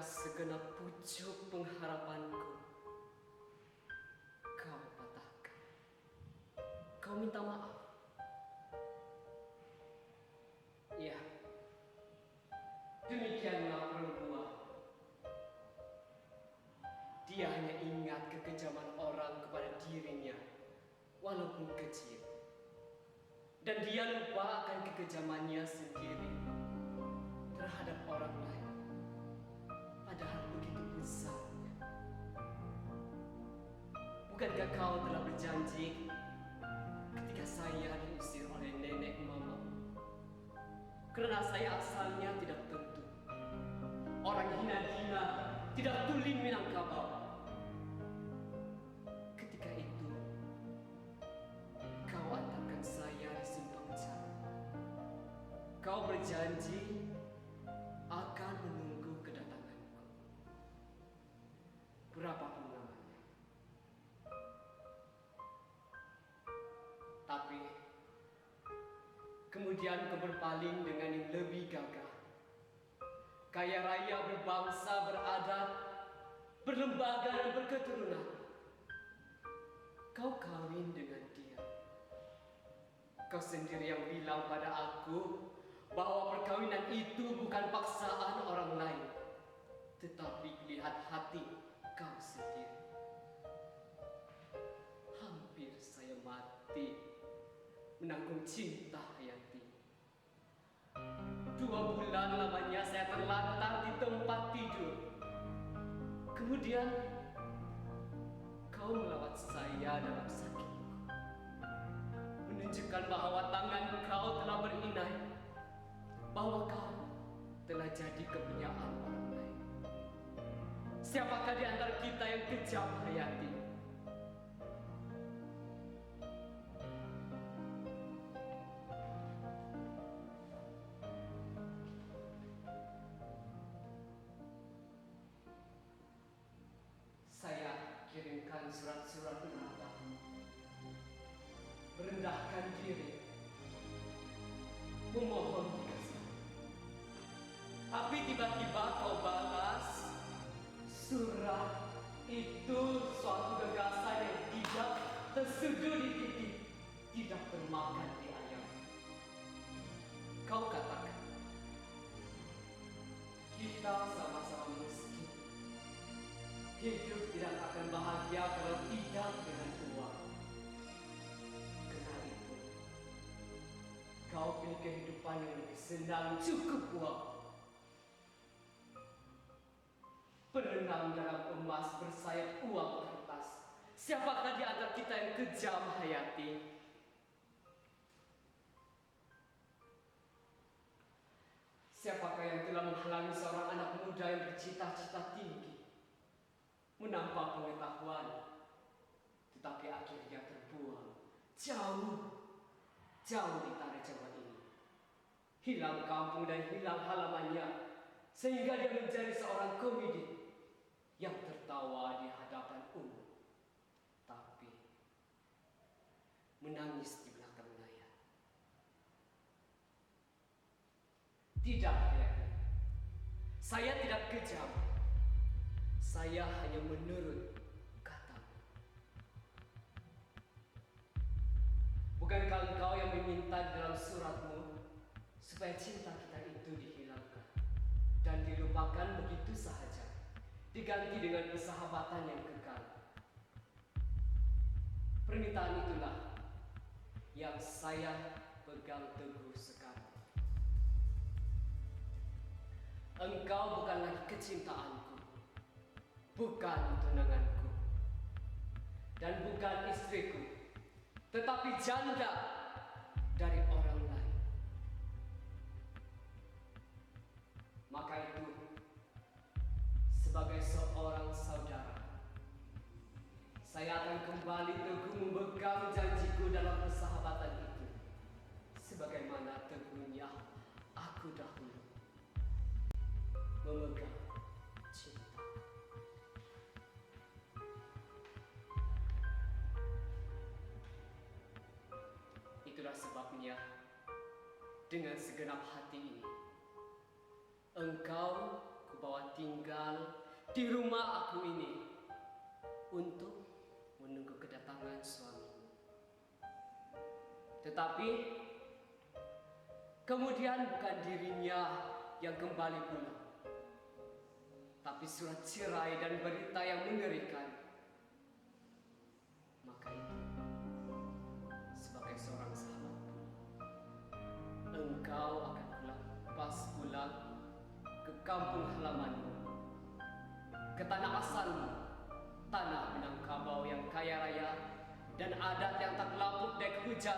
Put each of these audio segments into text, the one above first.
segenap pucuk pengharapanku kau patahkan. Kau minta maaf. Ya, demikianlah perempuan. Dia hanya ingat kekejaman orang kepada dirinya, walaupun kecil. Dan dia lupa akan kekejamannya sendiri terhadap orang lain, padahal begitu besarnya. Bukankah kau telah berjanji ketika saya diusir oleh nenek mama? Karena saya asalnya tidak tentu, orang hina-hina, tidak tuli Minangkabau. Ketika itu, kau antarkan saya di simpang jalan. Kau berjanji akan menunggu kedatanganku. Berapa pun lamanya. Tapi kemudian kau berpaling dengan yang lebih gagah. Kaya raya, berbangsa, beradat, berlembaga dan berketurunan. Kau kawin dengan dia. Kau sendiri yang bilang pada aku bahwa perkawinan itu bukan paksaan orang lain, tetapi pilihan hati kau sendiri. Hampir saya mati menanggung cinta Hayati. 2 bulan lamanya saya terlantar di tempat tidur. Kemudian kau melawat saya dalam sakitku, menunjukkan bahwa tangan kau telah berinai, bahwa kau telah jadi kepunyaan orang lain. Siapakah di antara kita yang kejam, Hayati? Saya kirimkan surat-surat undangan, merendahkan diri, memohon dikasih. Tapi tiba-tiba kau balas, surat itu suatu gagasan yang tidak terseduh di titik, tidak termakan di ayam. Kau katakan, kita sama-sama miskin. Hidup tidak akan bahagia kalau tidak dengan uang. Karena itu, kau pilih kehidupan yang lebih senang, cukup uang. Berenang dalam emas, bersayap uang kertas. Siapakah di antara kita yang kejam, Hayati? Siapakah yang telah menghalangi seorang anak muda yang bercita-cita tinggi, menambah pengetahuan, tetapi akhirnya terbuang jauh di tanah Jawa ini. Hilang kampung dan hilang halamannya, sehingga dia menjadi seorang komedi yang tertawa di hadapan umum, tapi menangis di belakang layar. Tidak, ya. Saya tidak kejam. Saya hanya menurut katamu. Bukankah engkau yang meminta dalam suratmu supaya cinta kita itu dihilangkan dan dilupakan begitu saja, diganti dengan persahabatan yang kekal? Permintaan itulah yang saya pegang teguh sekarang. Engkau bukan lagi kecintaanku, bukan tunanganku, dan bukan istriku, tetapi janda dari orang lain. Maka itu, sebagai seorang saudara, saya akan kembali teguh memegang janjiku dalam persahabatan itu, sebagaimana teguhnya aku dahulu memegang cinta. Itulah sebabnya, dengan segenap hati ini, engkau bawa tinggal di rumah aku ini untuk menunggu kedatangan suamimu. Tetapi kemudian bukan dirinya yang kembali pulang, tapi surat cerai dan berita yang mengerikan. Maka itu, sebagai seorang sahabatku, engkau akan pulang ke kampung halamanmu, ke tanah asalmu, tanah Minangkabau yang kaya raya dan adat yang tak lapuk dek hujan,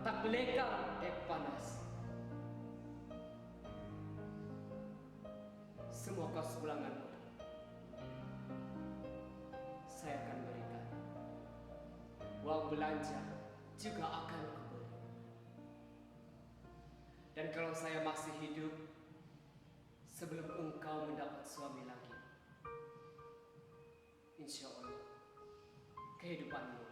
tak lekang dek panas. Semua kos pulanganmu saya akan berikan. Uang belanja juga akan kuberi. Dan kalau saya masih hidup sebelum engkau mendapat suami lagi, insya Allah kehidupanmu